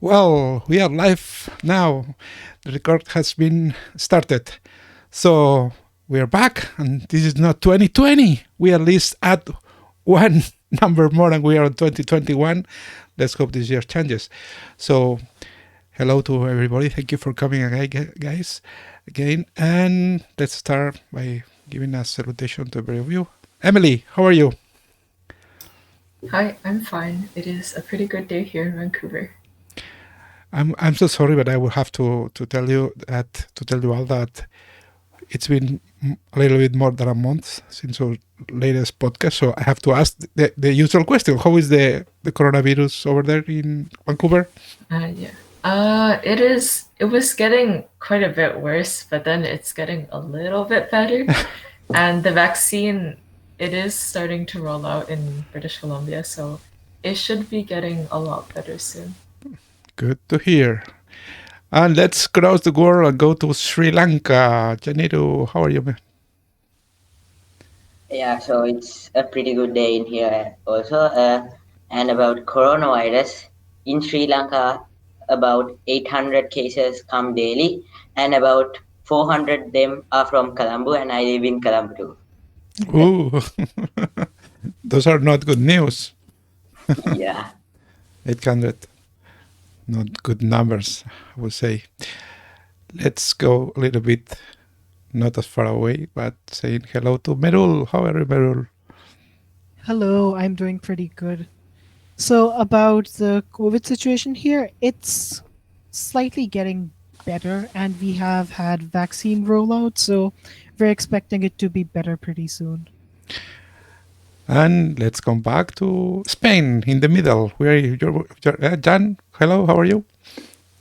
Well, we are live now. The record has been started. So we are back, and this is not 2020. We at least add one number more, and we are on 2021. Let's hope this year changes. So, hello to everybody. Thank you for coming again, guys. Again, and let's start by giving a salutation to every of you. Emily, how are you? Hi, I'm fine. It is a pretty good day here in Vancouver. I'm so sorry, but I will have to tell you all that it's been a little bit more than a month since our latest podcast, so I have to ask the usual question: how is the coronavirus over there in Vancouver? Yeah. It was getting quite a bit worse, but then it's getting a little bit better. And the vaccine, it is starting to roll out in British Columbia, so it should be getting a lot better soon. Good to hear. And let's cross the world and go to Sri Lanka. Janiru, how are you, man? Yeah, so it's a pretty good day in here also. And about coronavirus in Sri Lanka, about 800 cases come daily, and about 400 them are from Colombo, and I live in Colombo too. Ooh, those are not good news. Yeah. 800, not good numbers, I would say. Let's go a little bit, not as far away, but saying hello to Merul. How are you, Merul? Hello, I'm doing pretty good. So, about the COVID situation here, it's slightly getting better, and we have had vaccine rollout, so we're expecting it to be better pretty soon. And let's come back to Spain in the middle. Where are you? Jan, hello, how are you?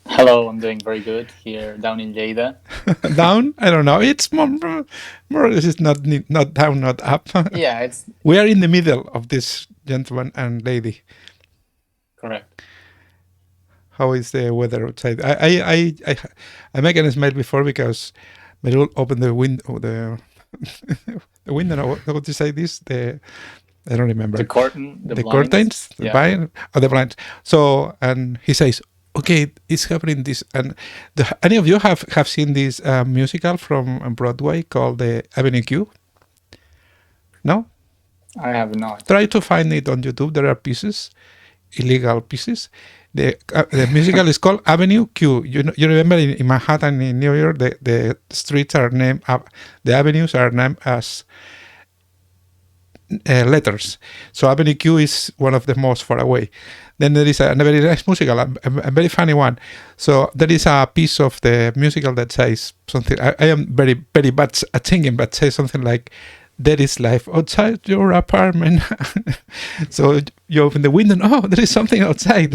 Hello, I'm doing very good here down in Lleida. Down? I don't know. It's more or less it's not down, not up. Yeah, it's We are in the middle of this gentleman and lady. correct. How is the weather outside? I make a smile before because Merul opened the window, the window. No, what do you say? This I don't remember. The curtain, the blinds. Curtains, the Yeah. blind, the blinds. So, and he says, "Okay, it's happening." This, and any of you have seen this musical from Broadway called the Avenue Q? No, I have not. try to find it on YouTube. There are pieces, illegal pieces. The musical is called Avenue Q. You remember in Manhattan, in New York, the streets are named, the avenues are named as letters. So Avenue Q is one of the most far away. Then there is a very nice musical, a very funny one. So there is a piece of the musical that says something. I am very, very bad at singing, but says something like, "There is life outside your apartment." So you open the window, oh, there is something outside.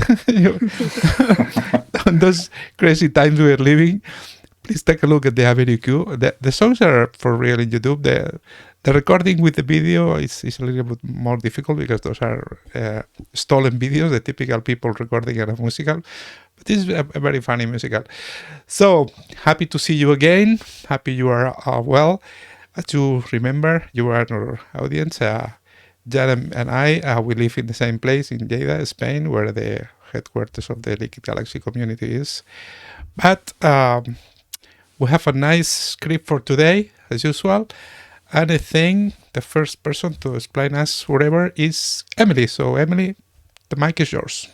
On those crazy times we are living, please take a look at the Avenue Q. The songs are for real in YouTube. The recording with the video is a little bit more difficult because those are stolen videos, the typical people recording at a musical. But this is a very funny musical. So happy to see you again. Happy you are well. As you remember, you are our audience. Jan and I, we live in the same place in Lleida, Spain, where the headquarters of the Liquid Galaxy community is. But we have a nice script for today, as usual. And I think the first person to explain us whatever is Emily. So, Emily, the mic is yours.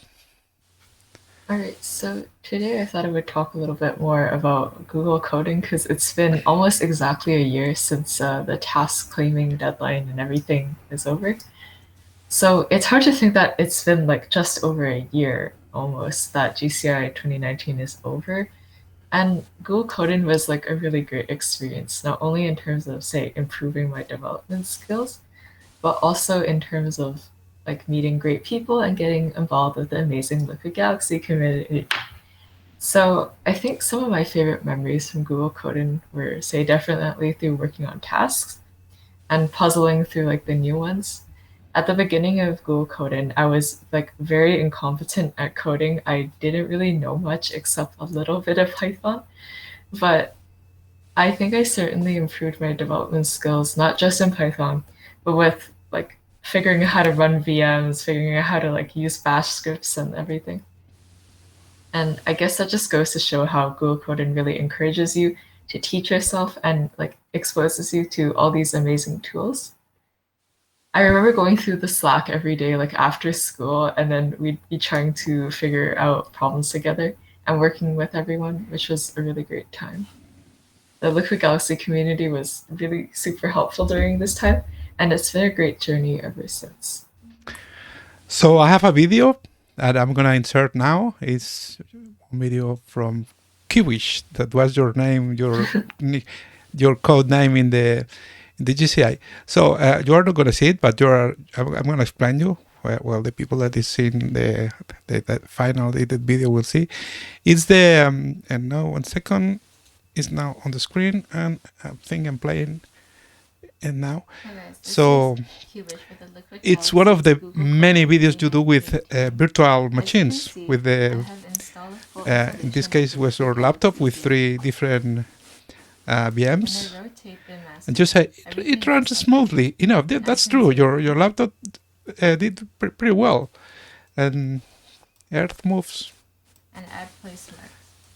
All right, so today I thought I would talk a little bit more about Google coding because it's been almost exactly a year since the task claiming deadline and everything is over. So it's hard to think that it's been like just over a year almost that GCI 2019 is over. And Google Coding was like a really great experience, not only in terms of, say, improving my development skills, but also in terms of like meeting great people and getting involved with the amazing Liquid Galaxy community. So I think some of my favorite memories from Google Coding were, say, definitely through working on tasks and puzzling through like the new ones. At the beginning of Google Coding, I was like very incompetent at coding. I didn't really know much except a little bit of Python, but I think I certainly improved my development skills, not just in Python, but with like figuring out how to run VMs, figuring out how to like use bash scripts and everything. And I guess that just goes to show how Google Coding really encourages you to teach yourself and like exposes you to all these amazing tools. I remember going through the Slack every day, like after school, and then we'd be trying to figure out problems together and working with everyone, which was a really great time. The Liquid Galaxy community was really super helpful during this time, and it's been a great journey ever since. So I have a video that I'm gonna insert now. It's a video from Kiwish. That was your name, your code name in the GCI. So you are not gonna see it, but I'm gonna explain you. Well, the people that is seeing the final edited video will see. It's the and now 1 second. It's now on the screen, and I think I'm playing it now. So it's one of the many videos you do with virtual machines. With the in this case was your laptop with 3 different VMs, and just say it runs smoothly. You know that's true. Your laptop did pretty well, and Earth moves.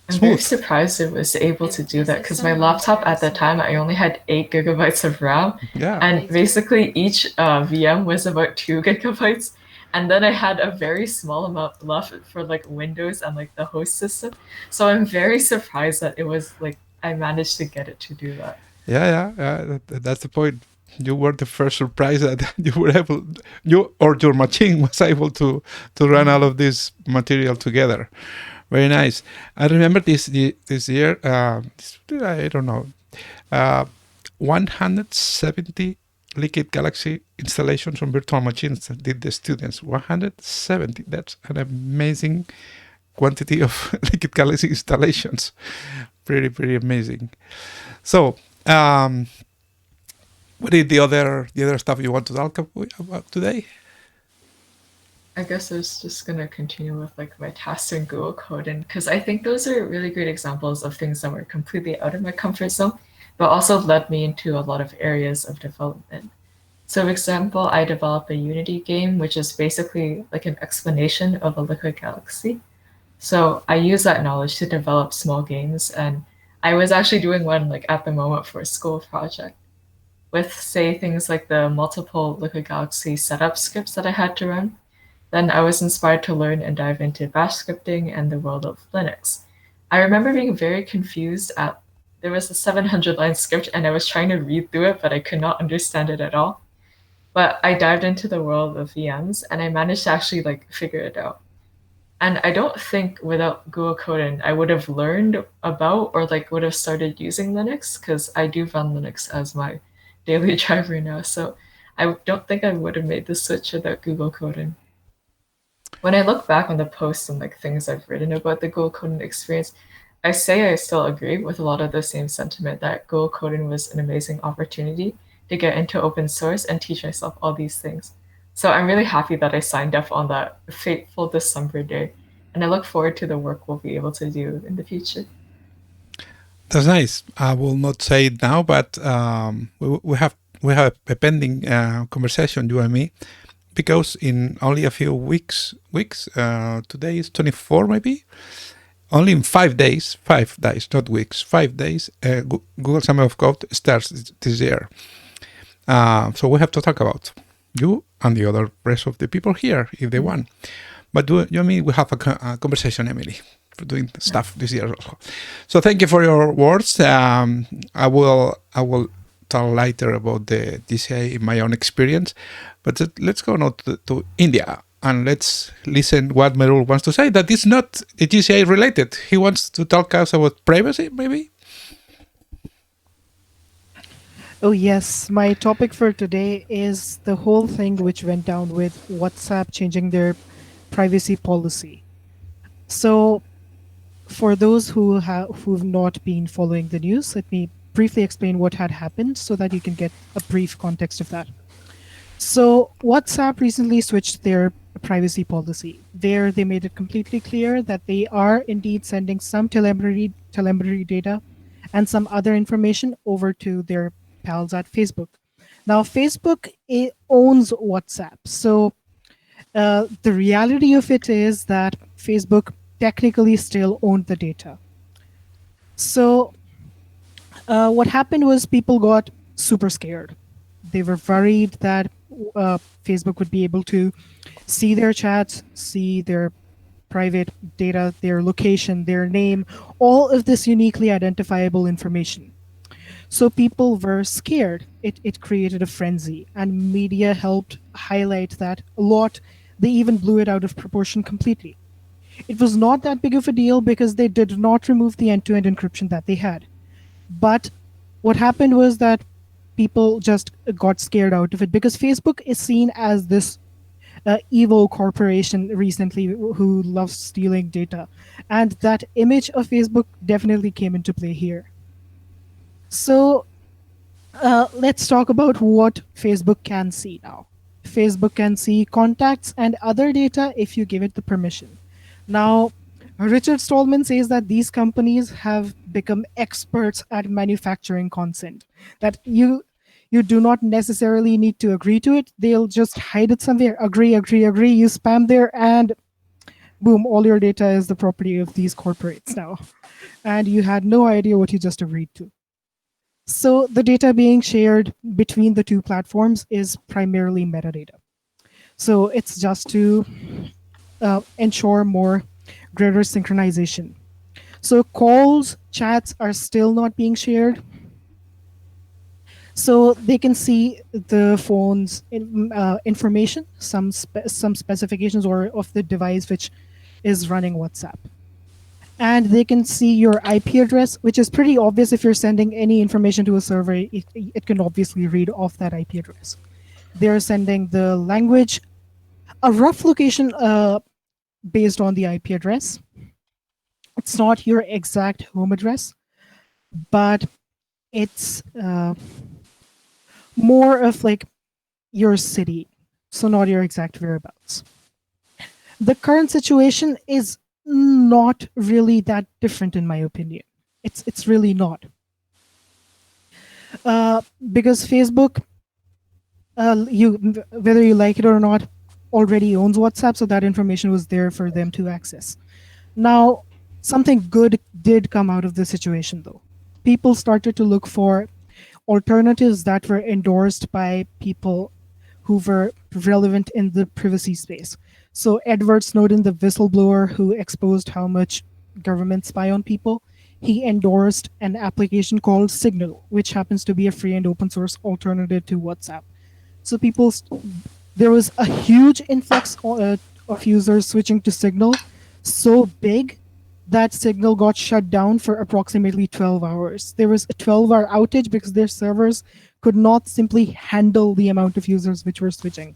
I'm very surprised it was able to do that because my laptop at the time, I only had 8 gigabytes of RAM. Yeah. And basically each VM was about 2 gigabytes. And then I had a very small amount left for like Windows and like the host system. So I'm very surprised that it was like, I managed to get it to do that. Yeah. That's the point. You were the first surprise that you were able, your machine was able to run all of this material together. Very nice. I remember this year, I don't know, 170 Liquid Galaxy installations on virtual machines did the students. 170. That's an amazing quantity of Liquid Galaxy installations. Pretty amazing. So, what is the other stuff you want to talk about today? I guess I was just gonna continue with like my tasks in Google Coding because I think those are really great examples of things that were completely out of my comfort zone, but also led me into a lot of areas of development. So, for example, I developed a Unity game, which is basically like an explanation of a Liquid Galaxy. So I use that knowledge to develop small games, and I was actually doing one like at the moment for a school project with say things like the multiple Liquid Galaxy setup scripts that I had to run. Then I was inspired to learn and dive into bash scripting and the world of Linux. I remember being very confused there was a 700-line script and I was trying to read through it, but I could not understand it at all. But I dived into the world of VMs and I managed to actually like figure it out. And I don't think without Google Coding, I would have learned about or like would have started using Linux because I do run Linux as my daily driver now. So I don't think I would have made the switch without Google Coding. When I look back on the posts and like things I've written about the Google Coding experience, I say I still agree with a lot of the same sentiment that Google Coding was an amazing opportunity to get into open source and teach myself all these things. So I'm really happy that I signed up on that fateful December day, and I look forward to the work we'll be able to do in the future. That's nice. I will not say it now, but we have a pending conversation, you and me, because in only a few weeks, today is 24 maybe, only in 5 days, not weeks, 5 days, Google Summer of Code starts this year. So we have to talk about you and the other rest of the people here if they want. But you and me, we have a conversation, Emily, for doing stuff this year also. So thank you for your words. I will talk later about the GCI in my own experience. But let's go now to India and let's listen what Merul wants to say. That is not GCI related. He wants to talk us about privacy, maybe? Oh, yes. My topic for today is the whole thing which went down with WhatsApp changing their privacy policy. So, for those who've not been following the news, let me briefly explain what had happened so that you can get a brief context of that. So WhatsApp recently switched their privacy policy. There, they made it completely clear that they are indeed sending some telemetry data and some other information over to their pals at Facebook. Now, Facebook owns WhatsApp. So the reality of it is that Facebook technically still owned the data. So what happened was people got super scared. They were worried that Facebook would be able to see their chats, see their private data, their location, their name, all of this uniquely identifiable information. So people were scared. It created a frenzy, and media helped highlight that a lot. They even blew it out of proportion completely. It was not that big of a deal because they did not remove the end to end encryption that they had. But what happened was that people just got scared out of it because Facebook is seen as this evil corporation recently who loves stealing data. And that image of Facebook definitely came into play here. So let's talk about what Facebook can see now. Facebook can see contacts and other data if you give it the permission. Now, Richard Stallman says that these companies have become experts at manufacturing consent. That you do not necessarily need to agree to it. They'll just hide it somewhere. Agree, agree, agree. You spam there, and boom, all your data is the property of these corporates now. And you had no idea what you just agreed to. So the data being shared between the two platforms is primarily metadata. So it's just to ensure more greater synchronization. So calls, chats are still not being shared. So they can see the phone's information, some specifications or of the device which is running WhatsApp. And they can see your IP address, which is pretty obvious. If you're sending any information to a server, it can obviously read off that IP address. They're sending the language, a rough location based on the IP address. It's not your exact home address, but it's more of like your city, so not your exact whereabouts. The current situation is not really that different, in my opinion. It's really not. Because Facebook, whether you like it or not, already owns WhatsApp, so that information was there for them to access. Now, something good did come out of the situation, though. People started to look for alternatives that were endorsed by people who were relevant in the privacy space. So Edward Snowden, the whistleblower who exposed how much governments spy on people, he endorsed an application called Signal, which happens to be a free and open source alternative to WhatsApp. So there was a huge influx of users switching to Signal, so big that Signal got shut down for approximately 12 hours. There was a 12-hour outage because their servers could not simply handle the amount of users which were switching.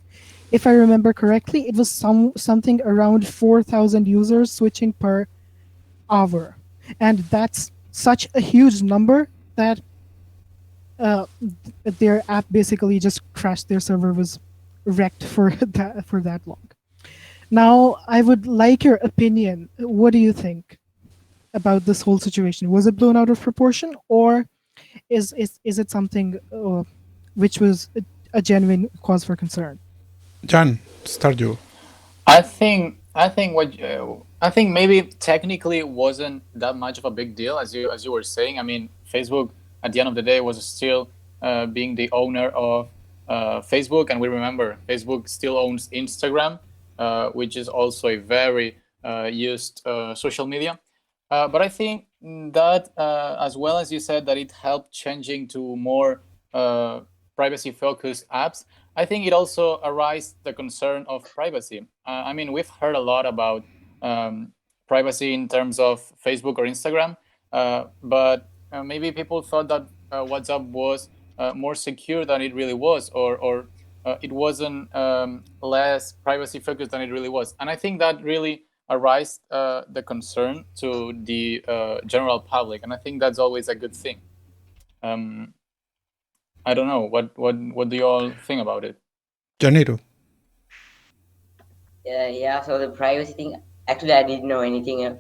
If I remember correctly, it was something around 4,000 users switching per hour. And that's such a huge number that their app basically just crashed. Their server was wrecked for that long. Now, I would like your opinion. What do you think about this whole situation? Was it blown out of proportion, or is it something which was a genuine cause for concern? John, start you. I think maybe technically it wasn't that much of a big deal as you were saying. I mean, Facebook at the end of the day was still being the owner of Facebook, and we remember Facebook still owns Instagram, which is also a very used social media. But I think that as well as you said that it helped changing to more privacy-focused apps, I think it also arised the concern of privacy. I mean, we've heard a lot about privacy in terms of Facebook or Instagram, but maybe people thought that WhatsApp was more secure than it really was, or it wasn't less privacy-focused than it really was. And I think that really arised the concern to the general public, and I think that's always a good thing. I don't know. What do you all think about it? Janito. Yeah. So the privacy thing, actually, I didn't know anything.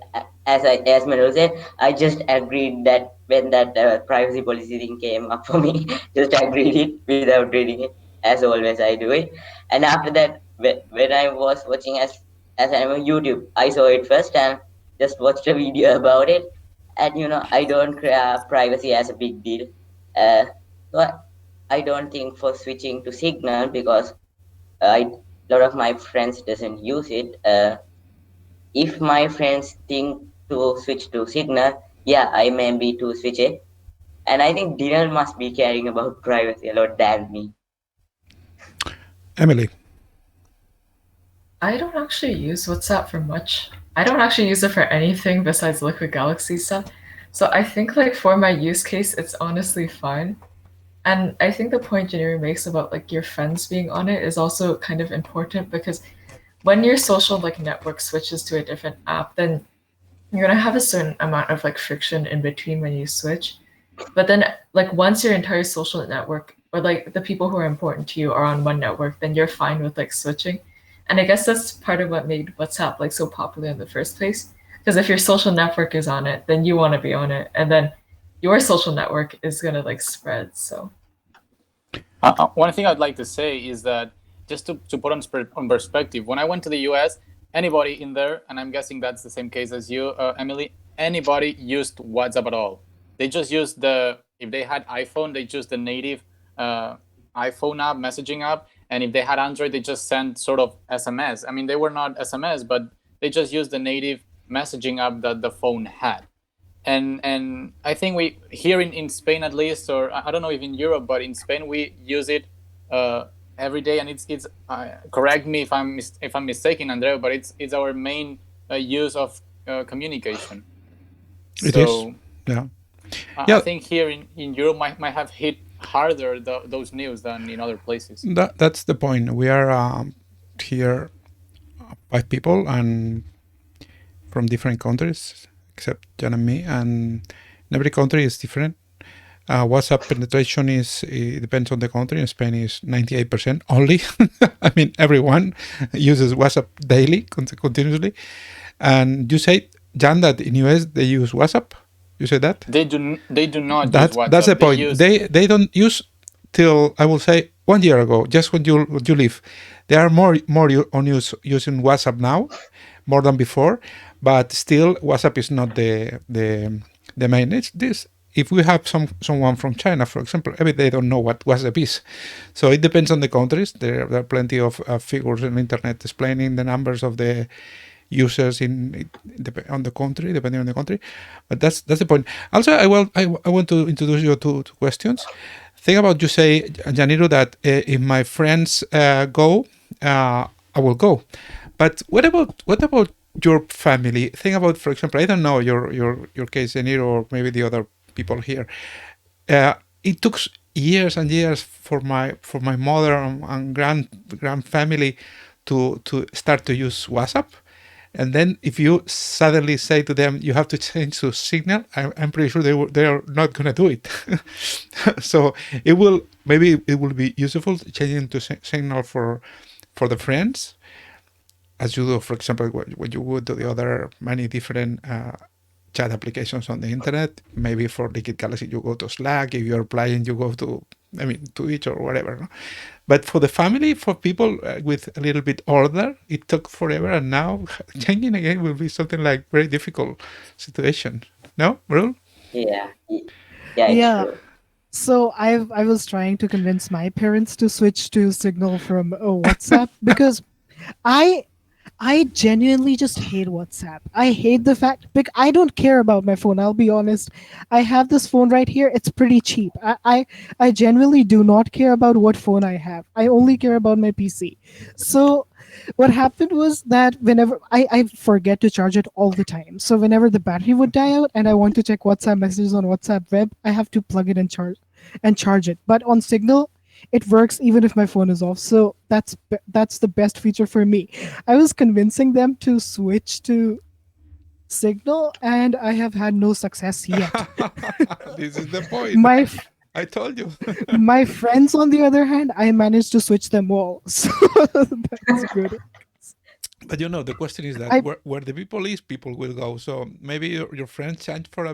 As Manu said, I just agreed that when that privacy policy thing came up for me, just agreed it without reading it. As always, I do it. And after that, when I was watching as I'm on YouTube, I saw it first, and just watched a video about it, and I don't privacy as a big deal. So I don't think for switching to Signal, because a lot of my friends doesn't use it. If my friends think to switch to Signal, yeah, I may be to switch it. And I think Dinner must be caring about privacy a lot than me. Emily. I don't actually use WhatsApp for much. I don't actually use it for anything besides Liquid Galaxy stuff. So I think like for my use case, it's honestly fine. And I think the point Janiri makes about like your friends being on it is also kind of important, because when your social like network switches to a different app, then you're gonna have a certain amount of like friction in between when you switch. But then like once your entire social network or like the people who are important to you are on one network, then you're fine with like switching. And I guess that's part of what made WhatsApp like so popular in the first place. Because if your social network is on it, then you want to be on it, and then your social network is gonna like spread. So one thing I'd like to say is that just to put on perspective, when I went to the US, anybody in there, and I'm guessing that's the same case as you, Emily, anybody used WhatsApp at all. They just used if they had iPhone, they used the native iPhone app, messaging app. And if they had Android, they just sent sort of SMS. I mean, they were not SMS, but they just used the native messaging app that the phone had. And I think we here in Spain at least, or I don't know if in Europe, but in Spain we use it every day, and it's correct me if I'm mistaken, Andrea, but it's our main use of communication. It is, yeah. I think here in Europe might have hit harder those news than in other places. That's the point. We are here 5 people and from different countries, except Jan and me, and every country is different. WhatsApp penetration it depends on the country. In Spain is 98% only. I mean, everyone uses WhatsApp daily, continuously. And you say, Jan, that in US they use WhatsApp? You said that? They do not use WhatsApp. That's the point. They don't use till, I will say, 1 year ago, just when you leave. They are more using WhatsApp now, more than before, but still WhatsApp is not the main. It's this. If we have someone from China, for example, they don't know what WhatsApp is. So it depends on the countries. There are plenty of figures on the internet explaining the numbers of the users on the country, depending on the country. But that's the point. Also, I want to introduce you to questions. Think about, you say, Janiro, that if my friends go, I will go. But what about your family? Think about, for example, I don't know your case, Janiro, or maybe the other people here. It took years and years for my mother and grand family to start to use WhatsApp. And then if you suddenly say to them, you have to change to Signal, I'm pretty sure they are not going to do it. So it will be useful changing to Signal for the friends, as you do, for example, when you would do the other many different chat applications on the internet. Maybe for Liquid Galaxy, you go to Slack. If you're playing, you go to Twitch or whatever. No? But for the family, for people with a little bit older, it took forever, and now changing again will be something like very difficult situation. No, Brul? Yeah, it's true. So I was trying to convince my parents to switch to Signal from WhatsApp because I genuinely just hate WhatsApp. I hate the fact, because I don't care about my phone. I'll be honest. I have this phone right here. It's pretty cheap. I genuinely do not care about what phone I have. I only care about my PC. So what happened was that whenever I forget to charge it all the time. So whenever the battery would die out and I want to check WhatsApp messages on WhatsApp web, I have to plug it and charge it. But on Signal, it works even if my phone is off. So that's the best feature for me. I was convincing them to switch to Signal, and I have had no success yet. This is the point. I told you. My friends, on the other hand, I managed to switch them all. So that's good. But the question is that where the people is, people will go. So maybe your friends change for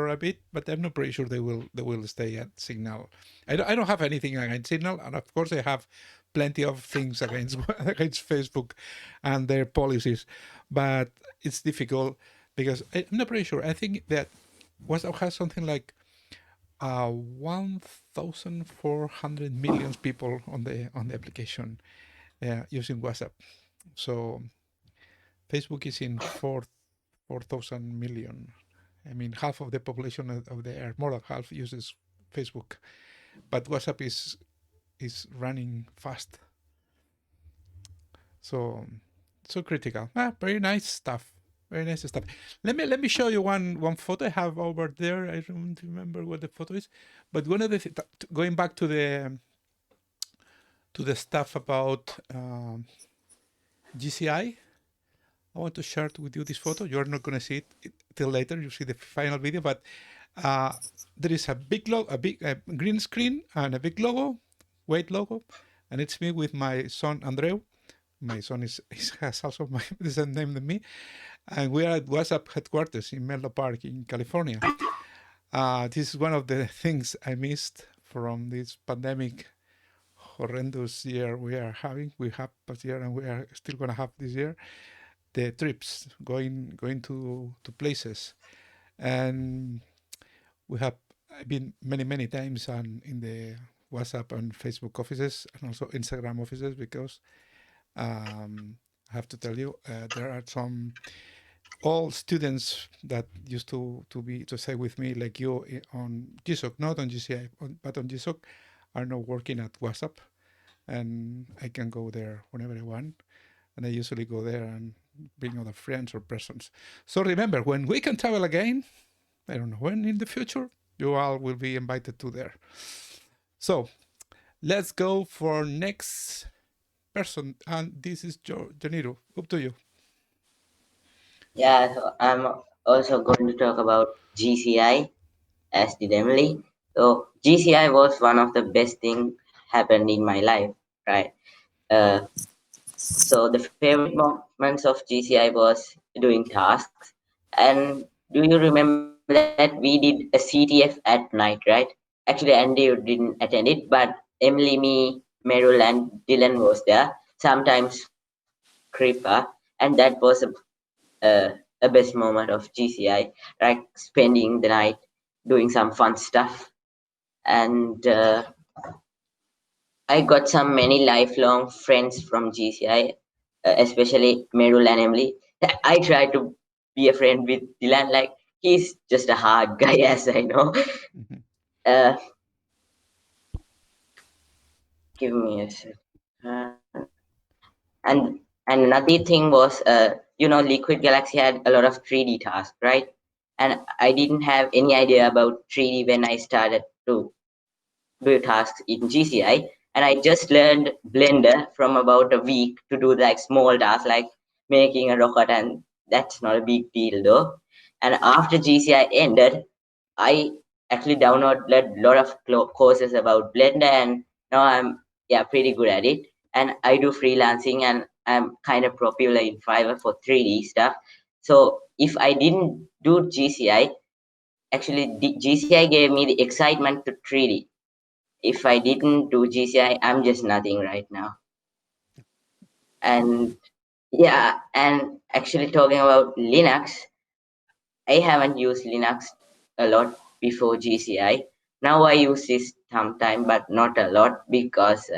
a bit, but I'm not pretty sure they will stay at Signal. I don't have anything against Signal, and of course I have plenty of things against Facebook and their policies. But it's difficult because I'm not pretty sure. I think that WhatsApp has something like 1,400 million people on the application using WhatsApp. So Facebook is in 4,000 million. I mean, half of the population of the earth, more than half, uses Facebook, but WhatsApp is running fast. So critical. Very nice stuff. Very nice stuff. Let me show you one photo I have over there. I don't remember what the photo is, but one of the going back to the stuff about GCI. I want to share with you this photo. You're not going to see it till later. You see the final video, but there is a big logo, a big green screen, and a big logo, white logo, and it's me with my son Andreu. My son has also the same name than me, and we are at WhatsApp headquarters in Menlo Park in California. This is one of the things I missed from this pandemic horrendous year we are having. We have past year, and we are still going to have this year. The trips going to places, and we have been many times in the WhatsApp and Facebook offices, and also Instagram offices, because I have to tell you, there are some all students that used to stay with me, like you, on GSOC, not on GCI, but on GSOC, are now working at WhatsApp, and I can go there whenever I want, and I usually go there and bring other friends or persons. So remember, when we can travel again, I don't know when in the future, you all will be invited to there. So let's go for next person, and this is Janiro. Up to you. Yeah, so I'm also going to talk about GCI, as did Emily. So GCI was one of the best things happened in my life, right? So the favorite moments of GCI was doing tasks. And do you remember that we did a CTF at night, right? Actually, Andy didn't attend it, but Emily, me, Merrill, and Dylan was there. Sometimes Kripa, and that was a best moment of GCI, like spending the night doing some fun stuff. And I got some many lifelong friends from GCI, especially Merul and Emily. I try to be a friend with Dylan, like he's just a hard guy, as I know. Mhm. Uh, Give me a second. And another thing was, Liquid Galaxy had a lot of 3D tasks, right? And I didn't have any idea about 3D when I started to do tasks in GCI, and I just learned Blender from about a week to do like small tasks like making a rocket, and that's not a big deal though. And after GCI ended, I actually downloaded a lot of courses about Blender, and now I'm pretty good at it. And I do freelancing, and I'm kind of popular in Fiverr for 3D stuff. So if I didn't do GCI, actually GCI gave me the excitement to 3D. If I didn't do GCI, I'm just nothing right now. And and actually talking about Linux, I haven't used Linux a lot before GCI. Now I use this sometime, but not a lot because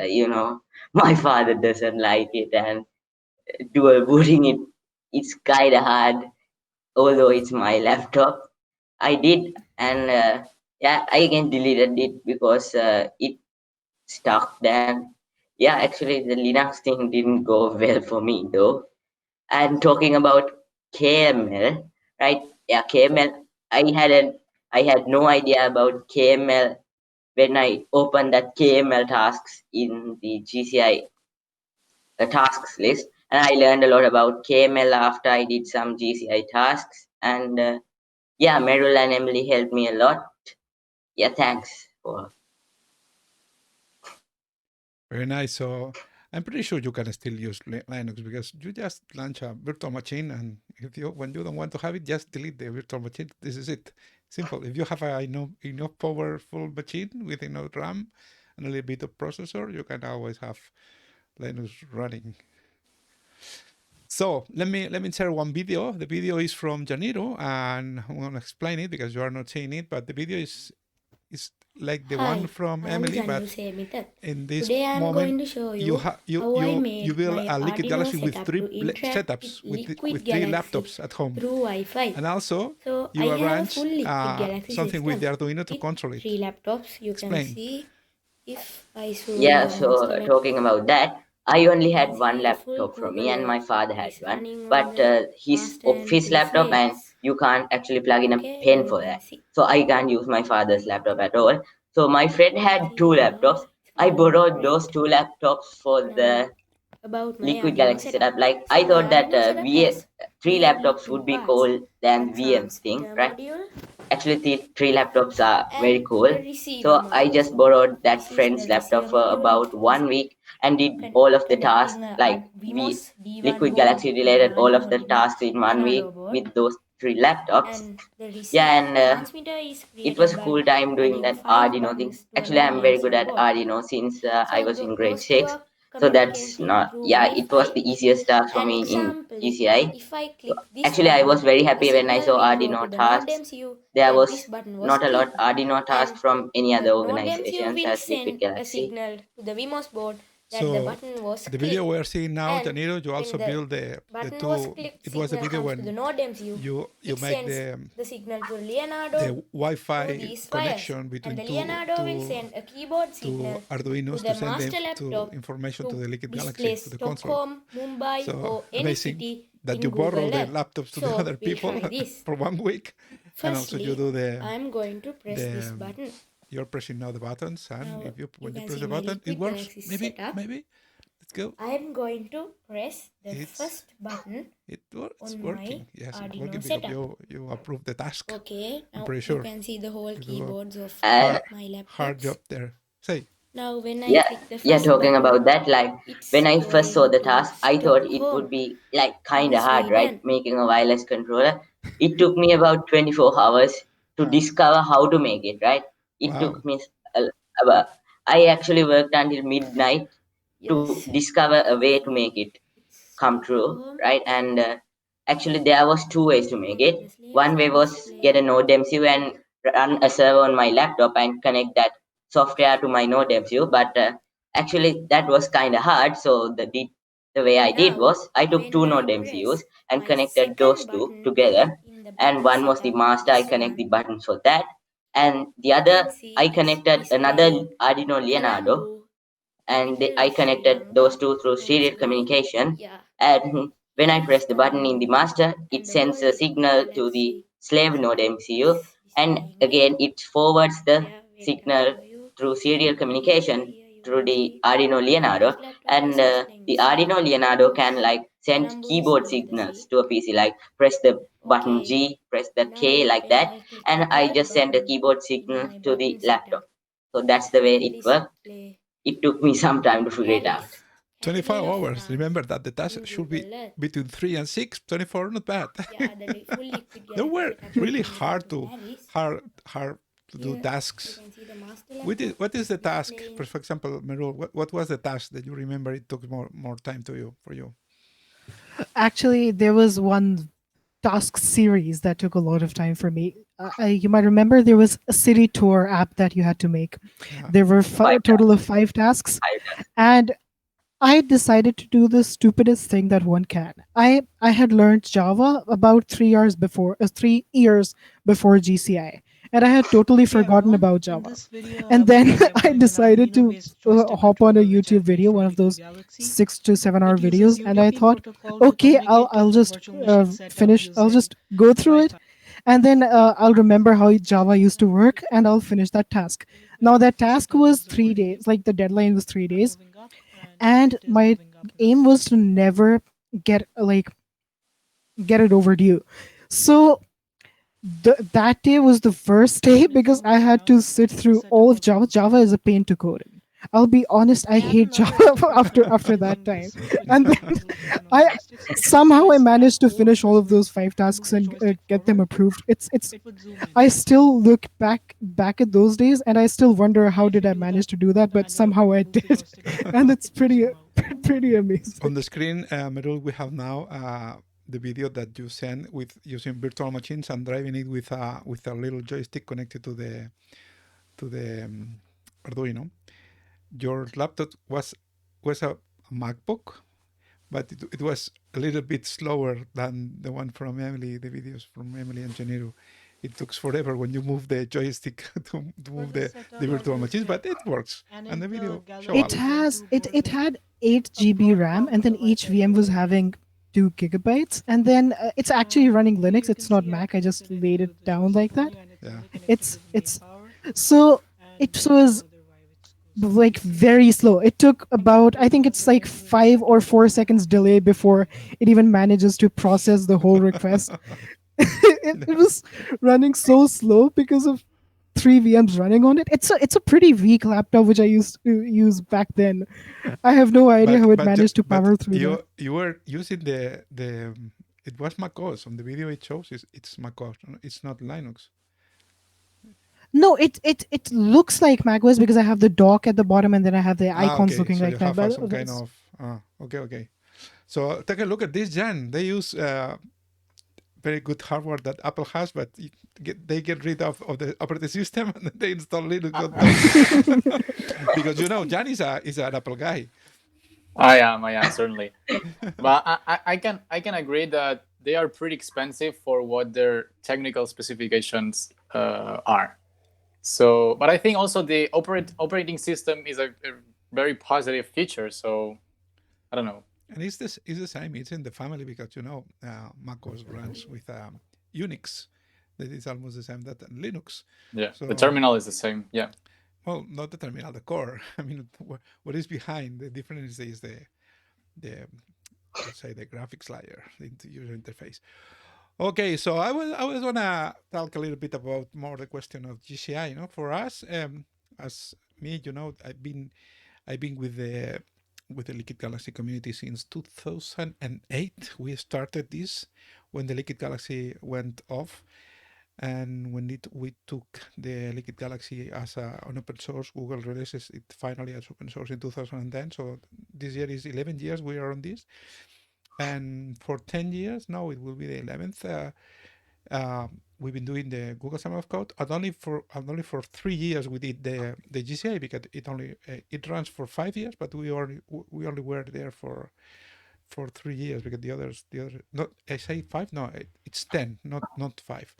my father doesn't like it, and dual booting it's kind of hard. Although it's my laptop, I did, and I again deleted it because it stuck. Then actually the Linux thing didn't go well for me though. And talking about KML, right? Yeah, KML. I had no idea about KML when I opened that KML tasks in the GCI tasks list, and I learned a lot about KML after I did some GCI tasks. And Meryl and Emily helped me a lot. Yeah, thanks for. Very nice. So I'm pretty sure you can still use Linux, because you just launch a virtual machine, and when you don't want to have it, just delete the virtual machine. This is it. Simple. If you have a enough powerful machine with enough RAM and a little bit of processor, you can always have Linux running. So let me share one video. The video is from Janiro, and I'm gonna explain it because you are not seeing it. But the video is like the one Hi, from I'm Emily, Janu but Semithat. in this Today I'm moment going to show you you ha- how I you made build my a Liquid Arduino Galaxy with setup three to interact setups with with Liquid three Galaxy laptops at home, through Wi-Fi. and also So I you have a arrange full Liquid Galaxy something with the system Arduino to with control it. 3 laptops. You can Explain. see if I zoom Yeah, the so master talking laptop, about that, I only you can had one see the full laptop from me, and Google my father had is one. running on But the his master and office two laptop, and slaves. you can't actually plug in a Okay, pen you for can that. see. So I can't use my father's laptop at all. So my friend had See two now laptops. it's I going borrowed great. those two laptops for the Now about my Liquid Arduino Galaxy setup. setup. Like I So my thought that Arduino setup has three mainly laptops two would be parts: cool than the VM's thing, transmitter right? module Actually, three laptops are very and cool. the receiver So I module. just borrowed that This is friend's the laptop receiver for module. about 1 week and did Con- all of the tasks, Connecting a like Vmos D1 Liquid board Galaxy with an related all of Arduino the tasks in 1 week Leonardo board, with those three laptops. and the Yeah, and transmitter is it was created a by cool time doing adding that 5 Arduino thing. buttons to a Actually, I'm Node very good MCU at board. Arduino since I was in grade Those two 6. are So that's communicating not, through yeah, it was Wi-Fi. the easiest task for An me in example, GCI. if I So click this actually, I was button, very the happy when I signal saw will go to Arduino the Node tasks. MCU There that was this button was not a lot clicked, Arduino tasks and from any the other Node MCU organizations will as Liquid send a Galaxy. signal to the Vmos board that the So button was the clicked. video we are seeing now, And Janiro, you when also the build the button was two. clicked, It was a signal video comes to the when Node MCU. you It make sends the signal to Leonardo the through Wi-Fi these wires, connection and between the Leonardo will send a keyboard signal to Arduinos to to the send master to laptop information to to the Liquid display Galaxy, to the console. Stockholm, Mumbai, So or any amazing city that in you borrow Google the Earth. laptops to the So other we'll people try this. for 1 week, and also you Firstly, do I'm going to press this the button. you're pressing now the buttons, and Now if when you can press see the my button, it Liquid works. Galaxy Maybe setup. let's go. I'm going to press the It's first button it's on working. my Yes, it's Arduino working because setup. you approve the task. Okay, I'm now pretty you sure can see the whole you do a keyboards of Uh, my hard laptops. job there. Say. Now when I yeah, click the yeah, first talking button, about that, like it's when I first saw going the to task, I thought it would Stockholm be like in kind of hard, right? Sweden. Making a wireless controller. It took me about 24 hours to discover how to make it, right? It Wow. took me, about, I actually worked until midnight to Yes, discover a way to make it it's come true, Stockholm. right? And actually, there was two ways to make Go it. to the slaves One way and was display. get a Node MCU and run a server on my laptop and connect that software to my Node MCU. But actually, that was kind of hard. So the way I did Now, was I took two when I Node MCUs press and my connected those second two button together. in the And button one was the setup, master. I this connect the one, buttons for that. And the you other, can see I it's connected another displaying Arduino Leonardo, Colombo, and capital I of Sri connected those Lanka, two through on serial screen. communication. Yeah, And when I here press is the button in the Colombo, master, it and the whole sends a Liquid signal to the Galaxy slave node setup MCU, is and displaying again it. it forwards the Yeah, wait, I'll signal show you. through serial Yeah, communication here you through can the see Arduino Leonardo. this laptop And is displaying the the signal. Arduino Leonardo Because can like send Colombo is keyboard over the signals sea. to a PC, like press the button Okay, G, press the now K, like when that, I click and the I third just send a button keyboard in signal my to the button laptop. setup, So that's the way it will it works. display It took me some time to figure it out. Paris, 24 capital of hours. France, Remember that the task in should be Google Earth. between 3 and 6. 24, not bad. Yeah, the full Liquid They Galaxy were setup really is hard to to Paris. hard to do Here tasks. you can see the master What is the laptop task? displaying. For example, Merul, what was the task that you remember it took more time for you? Actually, there was one task series that took a lot of time for me. You might remember there was a city tour app that you had to make. Yeah. There were a Five total of 5 tasks, and I decided to do the stupidest thing that one can. I had learned Java about 3 years before, 3 years before GCI, and I had totally Hey forgotten everyone, about in Java. this video And I'll be then I demonstrating an decided to Arduino-based joystick hop on a controller which I YouTube made video, for one of Liquid those Galaxy. 6 to 7 hour It uses videos, and I UDP thought, protocol to okay, communicate I'll to just virtual machine setup finish. I'll using just go through it, Wi-Fi. and then I'll remember how Java used to work, and I'll finish that task. Now that task was 3 days, like the deadline was 3 days, Moving up, and it is my moving up aim now. was to never get it overdue. So that day was the first day because I had to sit through all of Java. Java is a pain to code in. I'll be honest, I I have hate another Java experiment after using that this time. quick And start then tool for Arduino I joysticks. So somehow I let's managed to hold finish all this of those way 5 and move tasks the and joystick get them forward. approved. It's It would zoom in. I still look back at those days and I still wonder how If did you I do manage that to do that, but manually, somehow I move the did. joystick forward And it's using mouse. pretty amazing. On the screen, Merul, we have now the video that you sent with using virtual machines and driving it with a little joystick connected to the Arduino. Your laptop was a MacBook, but it was a little bit slower than the one from Emily, the videos from Emily and Janiro. It took forever when you move the joystick to move the virtual machines, but it works. And the video show It up. has it had 8 GB RAM, and then each VM was having 2 gigabytes, and then it's actually running Linux. It's not Mac. I just laid it down like that. Yeah. It's so it was like very slow. It took about, I think it's like 5 or 4 seconds delay before it even manages to process the whole request. it was running so slow because of 3 VMs running on it. It's a pretty weak laptop which I used to use back then. I have no idea how it managed to power through that. You were using the it was macOS on the video. It shows it's macOS. It's not Linux. No, it looks like macOS because I have the dock at the bottom and then I have the icons okay. looking So like you that. have But some kind of okay. So take a look at this, Jan. They use very good hardware that Apple has, but they get rid of the operating system and they install Linux on top. Because Jan is an Apple guy. I am certainly. But I can agree that they are pretty expensive for what their technical specifications are. So, but I think also the operating system is a very positive feature. So, I don't know. And it's the same. It's in the family because macOS runs with Unix. That is almost the same that Linux. Yeah, So, the terminal is the same. Yeah. Well, not the terminal, the core. I mean, what is behind the difference is the let's say the graphics layer, the user interface. Okay, so I was gonna talk a little bit about more the question of GCI. For us, as me, I've been with the Liquid Galaxy community since 2008. We started this when the Liquid Galaxy went off, and when we took the Liquid Galaxy as an open source. Google releases it finally as open source in 2010. So this year is 11 years we are on this. And for 10 years now, it will be the 11th. We've been doing the Google Summer of Code, and only for 3 years we did the GCI because it runs for 5 years, but we only were there for 3 years because the other not I say 5, no, it's 10, not 5.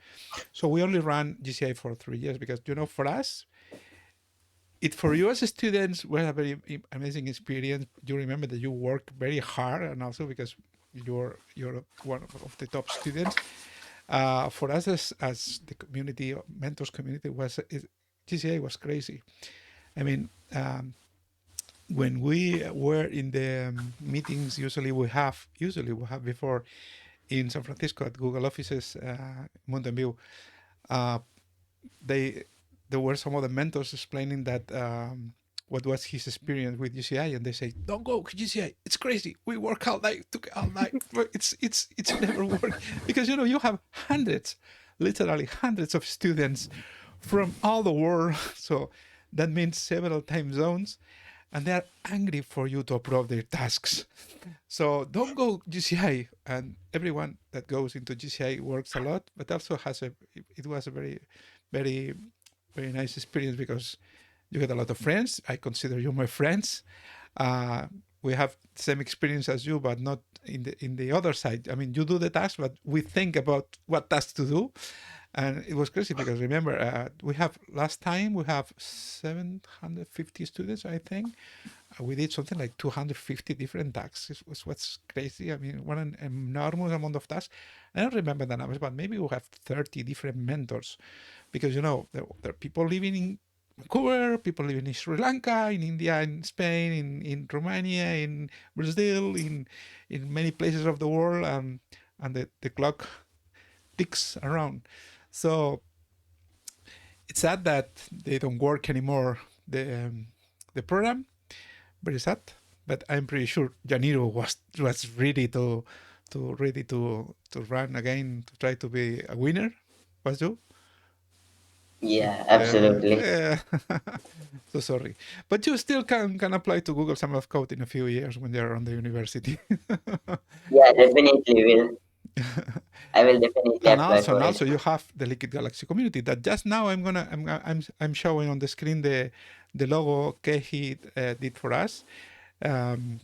So we only ran GCI for 3 years because for us. For you as students was a very amazing experience. You remember that you work very hard, and also because you're one of the top students. For us as the community, mentors community, GCA was crazy. I mean, when we were in the meetings, usually we have before in San Francisco at Google offices, Mountain View. There were some of the mentors explaining that what was his experience with GCI, and they say, "Don't go GCI. It's crazy. We work all night, took all night. But it's never worked because you have literally hundreds of students from all the world. So that means several time zones, and they are angry for you to approve their tasks. So don't go GCI. And everyone that goes into GCI works a lot, but also it was a very, very, very nice experience because you get a lot of friends. I consider you my friends. We have the same experience as you, but not in the other side. I mean, you do the task, but we think about what tasks to do. And it was crazy because remember, last time we have 750 students, I think. We did something like 250 different tasks. It was what's crazy. I mean, what an enormous amount of tasks. I don't remember the numbers, but maybe we have 30 different mentors because, there are people living in Vancouver, people living in Sri Lanka, in India, in Spain, in Romania, in Brazil, in many places of the world, and the clock ticks around. So it's sad that they don't work anymore, the program. Very sad, but I'm pretty sure Janiro was ready to run again to try to be a winner. Was you? Yeah, absolutely. Yeah. So sorry, but you still can apply to Google Summer of Code in a few years when you're on the university. Yeah, definitely will. I will definitely And apply also, for it. you have the Liquid Galaxy community that just now I'm showing on the screen the logo Kehi did for us. Um,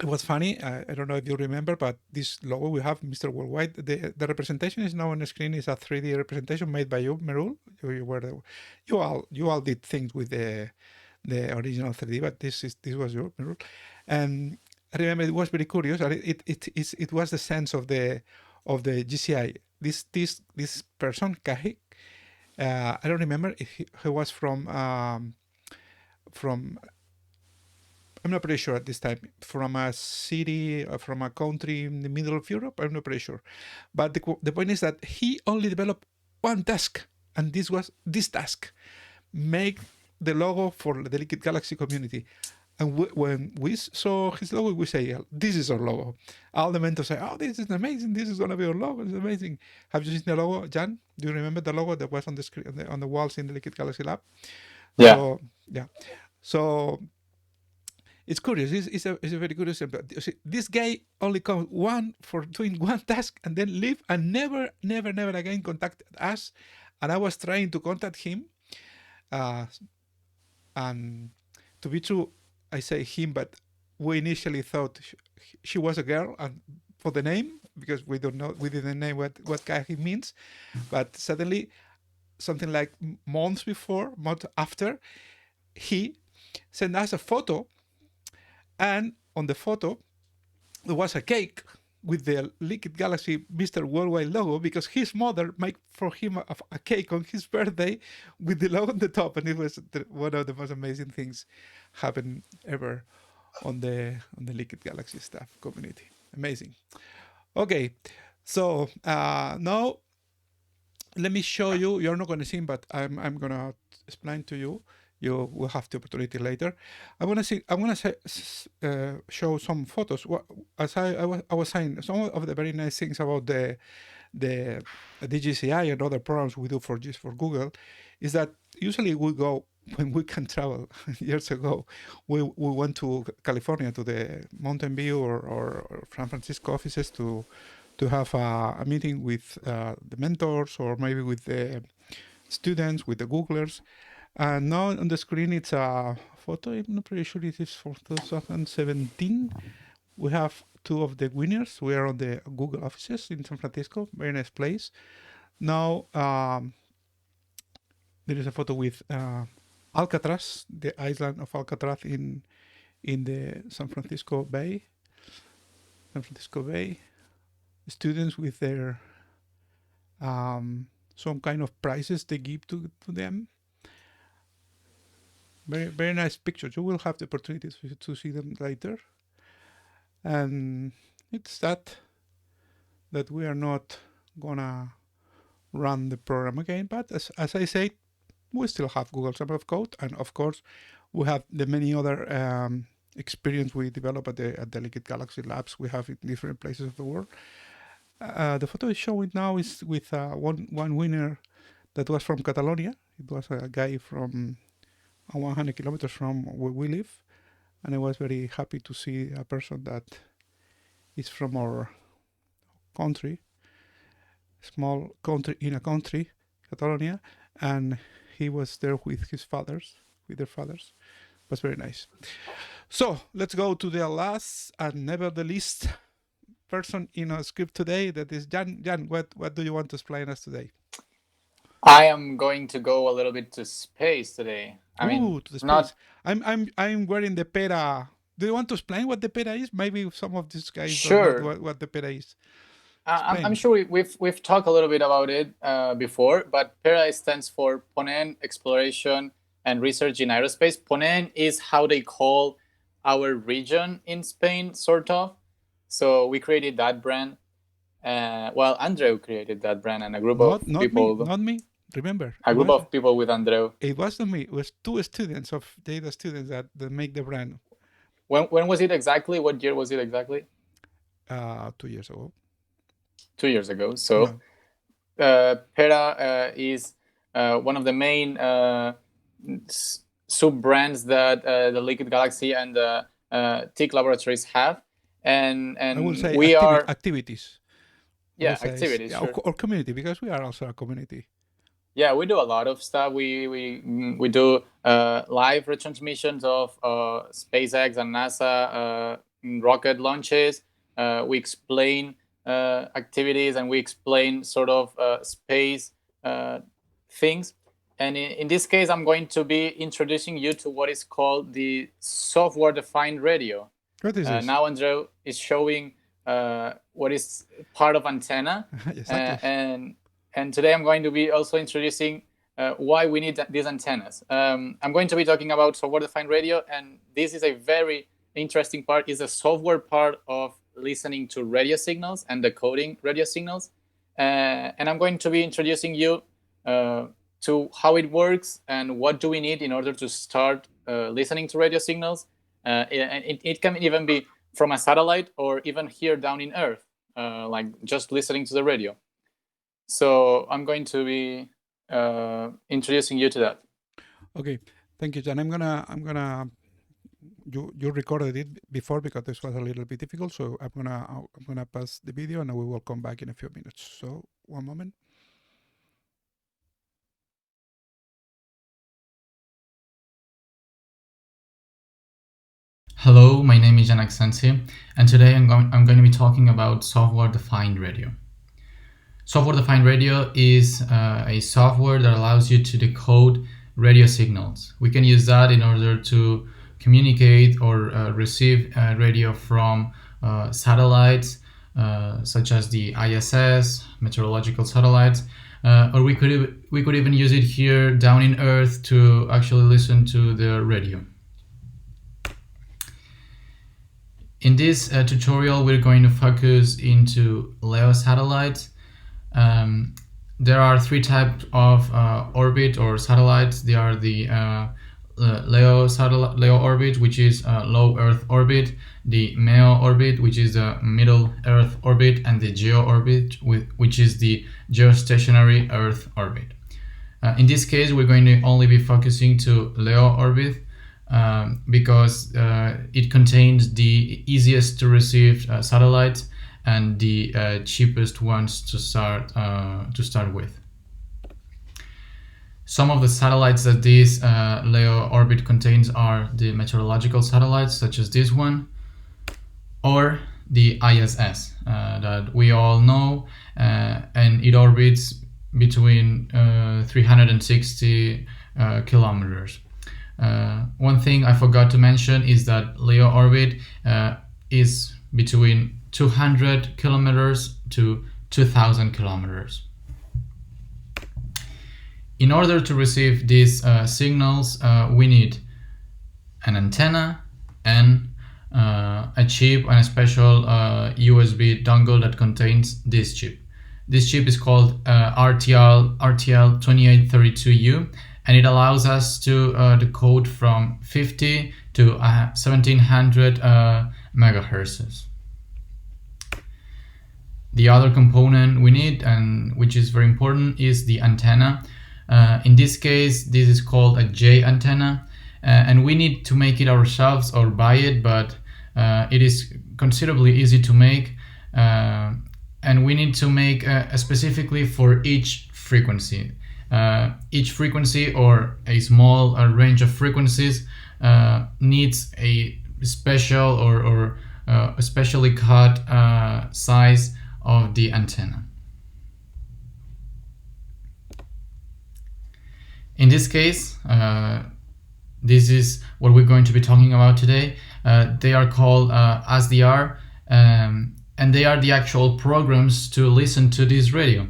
it was funny. I don't know if you remember, but this logo we have, Mr. Worldwide, the representation is now on the screen. Is a 3D representation made by you, Merul. You all did things with the original 3D, but this was your Merul. And I remember it was very curious. And it was the sense of the GCI. This person Kahi, I don't remember if he was from I'm not pretty sure at this time, from a city, from a country in the middle of Europe. I'm not pretty sure. But the point is that he only developed one task, and this was this task: make the logo for the Liquid Galaxy community. And when we saw his logo, we say, "This is our logo." All the mentors say, "Oh, this is amazing! This is gonna be our logo. It's amazing." Have you seen the logo, Jan? Do you remember the logo that was on the screen on the walls in the Liquid Galaxy lab? Yeah. So yeah, so it's curious. It's a very curious. But this guy only comes one for doing one task and then leave and never again contact us. And I was trying to contact him, uh, and to be true, I say him, but we initially thought she was a girl, and for the name because we didn't know what guy he means, but suddenly something like month after, he sent us a photo, and on the photo there was a cake with the Liquid Galaxy Mr. Worldwide logo because his mother made for him a cake on his birthday with the logo on the top, and it was one of the most amazing things happened ever on the Liquid Galaxy staff community. Amazing. Okay, so now let me show you. You're not going to see, but I'm going to explain to you. You will have the opportunity later. I'm gonna show some photos. As I was saying, some of the very nice things about the DGCI and other programs we do for just for Google is that usually we go when we can travel. Years ago, we went to California to the Mountain View or San Francisco offices to have a meeting with the mentors or maybe with the students, with the Googlers. And now on the screen, it's a photo. I'm not pretty sure it is for 2017. We have two of the winners. We are on the Google offices in San Francisco. Very nice place. Now, there is a photo with Alcatraz, the island of Alcatraz in the San Francisco Bay. Students with their some kind of prizes they give to them. Very nice pictures. You will have the opportunity to see them later. And it's that we are not gonna run the program again. But as I said, we still have Google Summer of Code, and of course, we have the many other experience we develop at the Liquid Galaxy Labs we have in different places of the world. The photo is showing now is with one winner that was from Catalonia. It was a guy from 100 kilometers from where we live, and I was very happy to see a person that is from our country, small country in a country, Catalonia, and he was there with their fathers. It was very nice. So let's go to the last and never the least person in our script today. That is Jan. Jan, what do you want to explain us today? I am going to go a little bit to space today. I mean, to the space. not. I'm wearing the Pera. Do you want to explain what the Pera is? Maybe some of these guys Sure. don't know what the Pera is. I'm sure we've talked a little bit about it before, but PERA stands for Ponent Exploration and Research in Aerospace. Ponent is how they call our region in Spain, sort of. So we created that brand. Well, Andreu created that brand, and a group of people. Not me. Remember, a group of people with Andreu. It wasn't me. It was two students of data students that make the brand. When was it exactly? What year was it exactly? 2 years ago. 2 years ago. So, PERA is one of the main sub-brands that the Liquid Galaxy and the TIC Laboratories have. And I will say we are activities. yeah, Say activities, yeah, sure. or community, because we are also a community. Yeah, we do a lot of stuff. We do live retransmissions of SpaceX and NASA rocket launches. We explain activities, and we explain sort of space things. And in this case, I'm going to be introducing you to what is called the software-defined radio. What is this? Now Andrew is showing what is part of antenna. Exactly. And today I'm going to be also introducing why we need these antennas. I'm going to be talking about software-defined radio, and this is a very interesting part. It's a software part of listening to radio signals and decoding radio signals. And I'm going to be introducing you to how it works and what do we need in order to start listening to radio signals. It can even be from a satellite or even here down in Earth, like just listening to the radio. So I'm going to be introducing you to that. Okay, thank you, John. I'm gonna. You recorded it before because this was a little bit difficult, so I'm gonna pass the video and we will come back in a few minutes. So one moment. Hello, my name is Jan Aksensi, and today I'm going to be talking about software-defined radio. Software-defined radio is a software that allows you to decode radio signals. We can use that in order to communicate or receive radio from satellites, such as the ISS, meteorological satellites, or we could even use it here down in Earth to actually listen to the radio. In this tutorial, we're going to focus into LEO satellites. There are three types of orbit or satellites. They are the LEO orbit, which is low Earth orbit, the MEO orbit, which is the middle Earth orbit, and the GEO orbit, which is the geostationary Earth orbit. In this case, we're going to only be focusing to LEO orbit, because it contains the easiest to receive satellites and the cheapest ones to start with. Some of the satellites that this LEO orbit contains are the meteorological satellites, such as this one, or the ISS that we all know, and it orbits between 360 kilometers. One thing I forgot to mention is that LEO orbit is between 200 kilometers to 2,000 kilometers. In order to receive these signals, we need an antenna and a chip and a special USB dongle that contains this chip. This chip is called RTL2832U, and it allows us to decode from 50 to 1700 megahertz. The other component we need, and which is very important, is the antenna. In this case, this is called a J antenna, and we need to make it ourselves or buy it, but it is considerably easy to make, and we need to make specifically for each frequency. Each frequency or a small range of frequencies needs a special or a specially cut size of the antenna. In this case, this is what we're going to be talking about today. They are called SDR, and they are the actual programs to listen to this radio.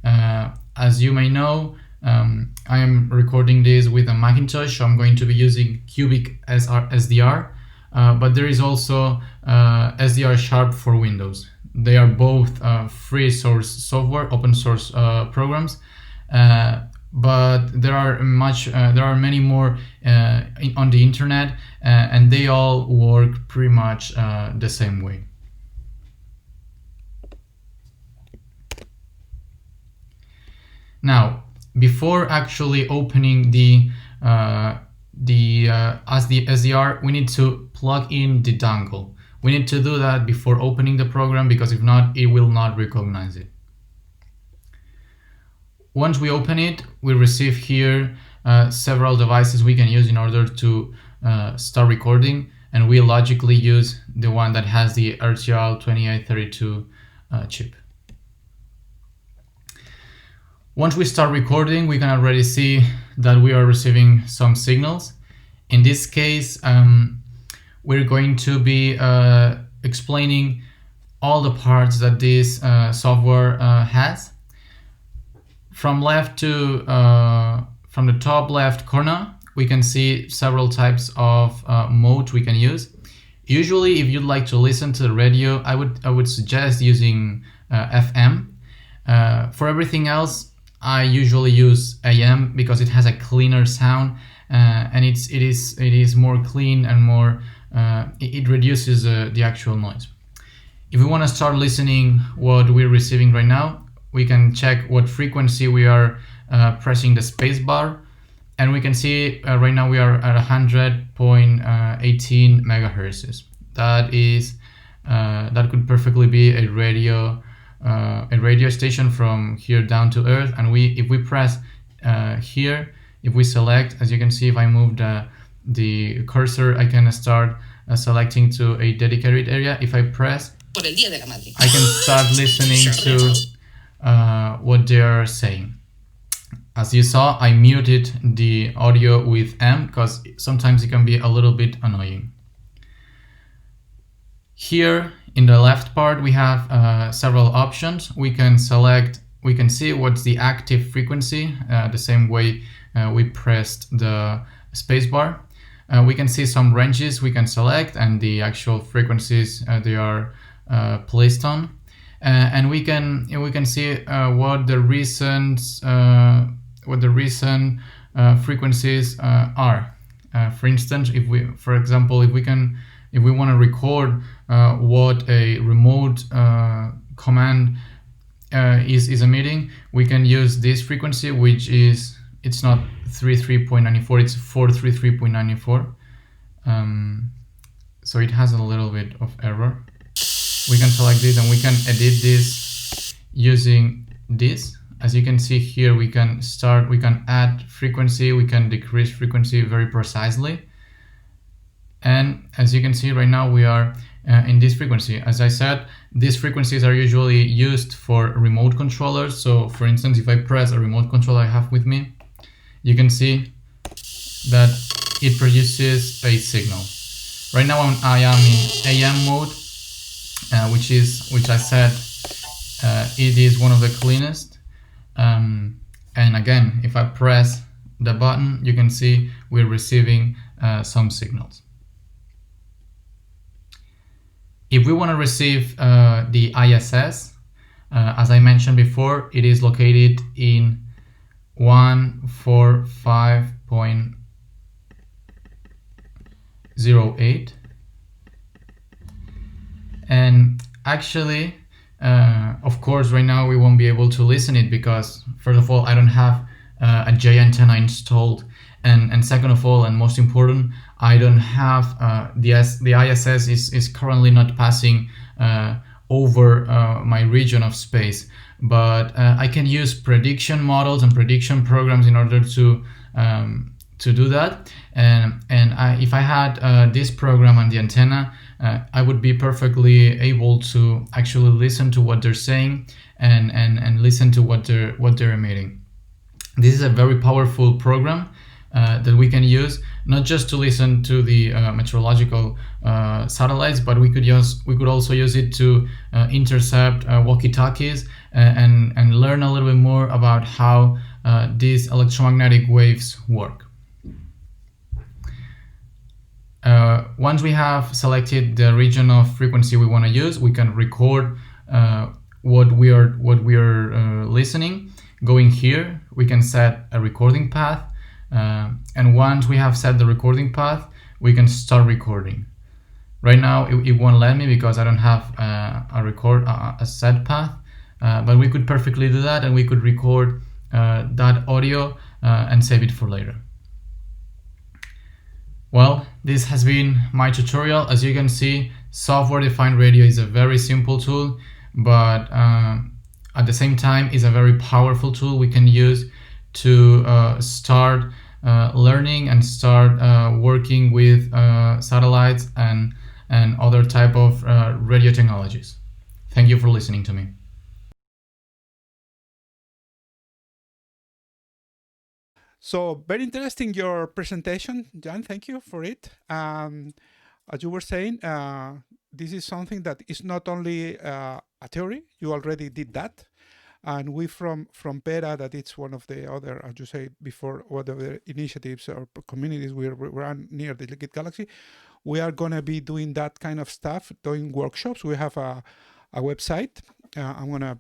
As you may know, I am recording this with a Macintosh, so I'm going to be using Cubic SDR, but there is also SDR Sharp for Windows. They are both free source software, open source programs, but there are many more on the internet, and they all work pretty much the same way. Now, before actually opening the SDR, we need to plug in the dongle. We need to do that before opening the program, because if not, it will not recognize it. Once we open it, we receive here several devices we can use in order to start recording, and we logically use the one that has the RTL2832 chip. Once we start recording, we can already see that we are receiving some signals. In this case, we're going to be explaining all the parts that this software has. From the top left corner, we can see several types of modes we can use. Usually, if you'd like to listen to the radio, I would suggest using FM. For everything else, I usually use AM because it has a cleaner sound, and it is more clean and more. It reduces the actual noise. If we want to start listening what we're receiving right now, we can check what frequency we are pressing the space bar, and we can see right now we are at 100.18 megahertz. That could perfectly be a radio station from here down to Earth. And if we press here, if we select, as you can see, if I move the cursor, I can start selecting to a dedicated area. If I press, I can start listening to what they are saying. As you saw, I muted the audio with M because sometimes it can be a little bit annoying. Here in the left part, we have several options. We can see what's the active frequency, the same way we pressed the spacebar. We can see some ranges we can select and the actual frequencies they are placed on. And we can see what the recent frequencies are. For instance, if we want to record what a remote command is emitting, we can use this frequency, which it's not 33.94, it's 433.94. So it has a little bit of error. We can select this and we can edit this using this. As you can see here, we can add frequency, we can decrease frequency very precisely. And as you can see right now, we are in this frequency. As I said, these frequencies are usually used for remote controllers. So for instance, if I press a remote controller I have with me, you can see that it produces a signal. Right now I am in AM mode, which I said it is one of the cleanest. And again, if I press the button, you can see we're receiving some signals. If we want to receive the ISS, as I mentioned before, it is located in 145.08. And actually, of course, right now we won't be able to listen it because, first of all, I don't have a J antenna installed, and second of all, and most important, I don't have the ISS is currently not passing over my region of space. But I can use prediction models and prediction programs in order to do that. And if I had this program and the antenna, I would be perfectly able to actually listen to what they're saying and listen to what they're emitting. This is a very powerful program that we can use not just to listen to the meteorological satellites, but we could also use it to intercept walkie-talkies and learn a little bit more about how these electromagnetic waves work. Once we have selected the region of frequency we want to use, we can record what we are listening. Going here, we can set a recording path, and once we have set the recording path, we can start recording. Right now, it won't let me because I don't have a set path, but we could perfectly do that, and we could record that audio and save it for later. Well, this has been my tutorial. As you can see, software-defined radio is a very simple tool, but at the same time is a very powerful tool we can use to start learning and start working with satellites and other type of radio technologies. Thank you for listening to me. So very interesting your presentation, Jan. Thank you for it. As you were saying, this is something that is not only a theory. You already did that, and we from PERA, that it's one of the other, as you say before, one of the initiatives or communities we run near the Liquid Galaxy. We are gonna be doing that kind of stuff, doing workshops. We have a website. I'm gonna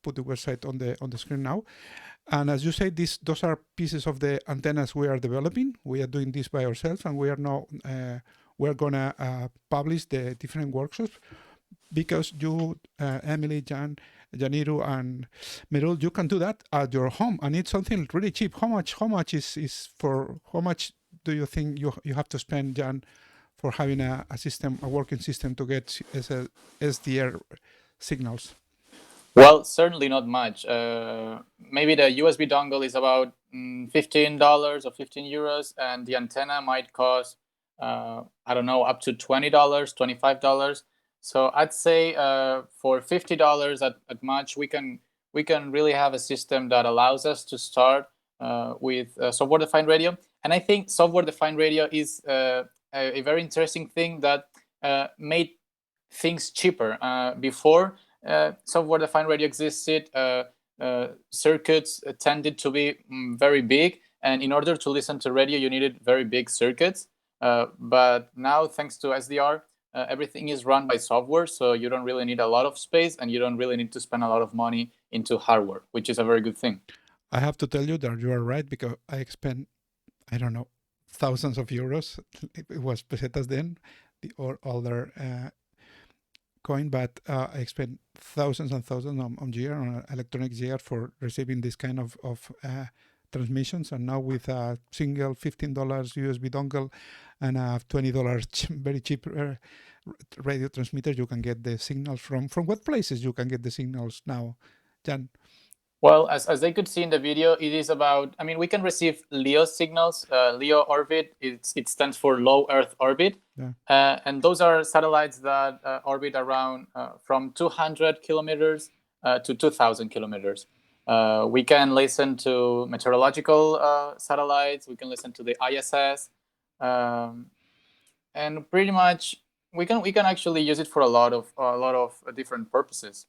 put the website on the screen now. And as you say, those are pieces of the antennas we are developing. We are doing this by ourselves, and we are now we're gonna publish the different workshops, because you, Emily, Janiru, and Merul, you can do that at your home, and it's something really cheap. How much do you think you have to spend, Jan, for having a system, a working system to get SDR signals? Well, certainly not much. Maybe the USB dongle is about $15 or 15 euros, and the antenna might cost, I don't know, up to $20, $25. So I'd say for $50 at much, we can really have a system that allows us to start with software-defined radio. And I think software-defined radio is a very interesting thing that made things cheaper. Before software-defined radio existed, circuits tended to be very big, and in order to listen to radio, you needed very big circuits. But now, thanks to SDR, everything is run by software, so you don't really need a lot of space, and you don't really need to spend a lot of money into hardware, which is a very good thing. I have to tell you that you are right, because I spent, I don't know, thousands of euros. It was pesetas then, or other coin, but I spent thousands and thousands on gear, on electronic gear, for receiving this kind of transmissions. And now with a single $15 USB dongle and a $20 very cheap radio transmitter, you can get the signals from what places you can get the signals now, Jan? Well, as they could see in the video, it is about, I mean, we can receive LEO signals. LEO orbit, it stands for low Earth orbit. Yeah. And those are satellites that orbit around from 200 kilometers to 2,000 kilometers. We can listen to meteorological satellites. We can listen to the ISS. And pretty much, we can actually use it for a lot of different purposes.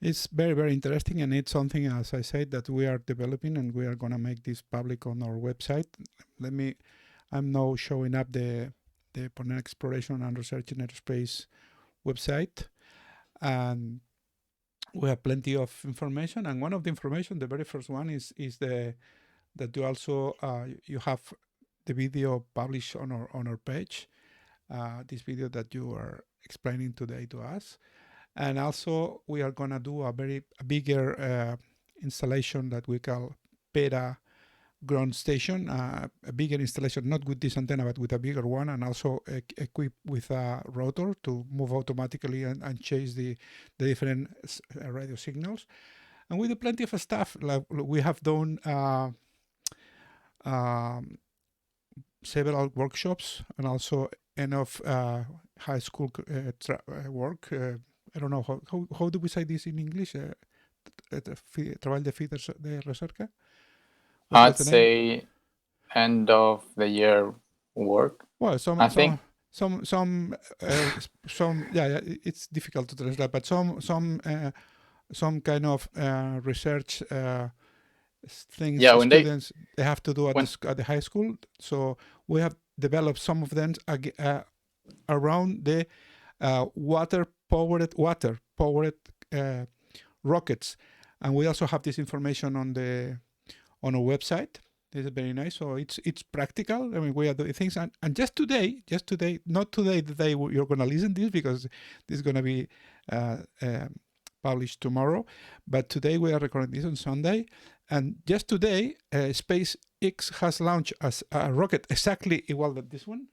It's very, very interesting, and it's something, as I said, that we are developing, and we are going to make this public on our website. I'm now showing up the Ponent Exploration and Research in Aerospace website, and we have plenty of information. And one of the information, the very first one, is that you also you have the video published on our page, this video that you are explaining today to us. And also, we are going to do a bigger installation that we call PERA ground station, a bigger installation, not with this antenna, but with a bigger one, and also equipped with a rotor to move automatically and chase the different radio signals. And we do plenty of stuff. Like we have done several workshops, and also enough high school work. I don't know, how do we say this in English? Treball de fi de recerca? I'd say end of the year work. Well, some yeah, it's difficult to translate, but some kind of research things students they have to do at the high school. So we have developed some of them around the water-powered rockets, and we also have this information on our website. This is very nice. So it's practical. I mean, we are doing things, and just today, not today the day you're going to listen to this, because this is going to be published tomorrow. But today we are recording this on Sunday. And just today, SpaceX has launched a rocket exactly equal to this one,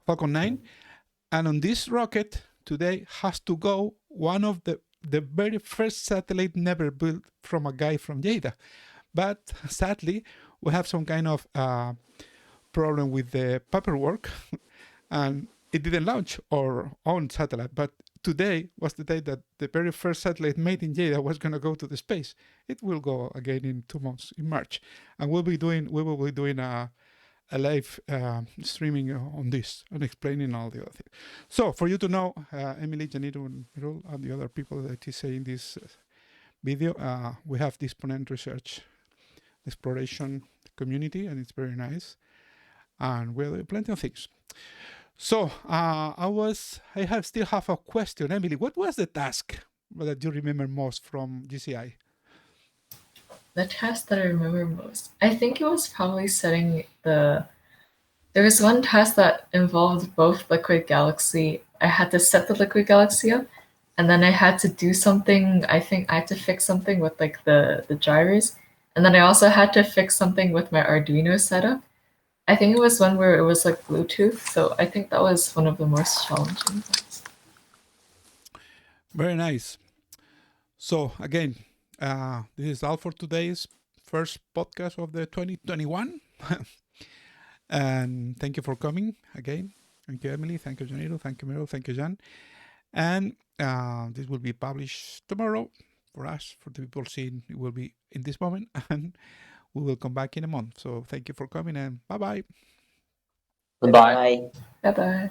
Falcon 9. And on this rocket today has to go one of the very first satellite never built from a guy from JADA. But sadly, we have some kind of problem with the paperwork and it didn't launch our own satellite. But today was the day that the very first satellite made in JADA was going to go to the space. It will go again in 2 months, in March. And we will be doing a live streaming on this and explaining all the other things. So for you to know, Emily, Janito, and Mirul, and the other people that is saying this video, we have this Ponent Research Exploration community, and it's very nice. And we're doing plenty of things. So I still have a question. Emily, what was the task that you remember most from GCI? The task that I remember most, I think it was probably setting there was one task that involved both Liquid Galaxy. I had to set the Liquid Galaxy up, and then I had to do something. I think I had to fix something with like the drivers, and then I also had to fix something with my Arduino setup. I think it was one where it was like Bluetooth, so I think that was one of the most challenging things. Very nice. So again, this is all for today's first podcast of the 2021. And thank you for coming again. Thank you, Emily. Thank you, Janito. Thank you, Mirul. Thank you, Jan. And this will be published tomorrow for us, for the people seeing it will be in this moment. And we will come back in a month. So thank you for coming and bye-bye. Goodbye. Bye. Bye bye.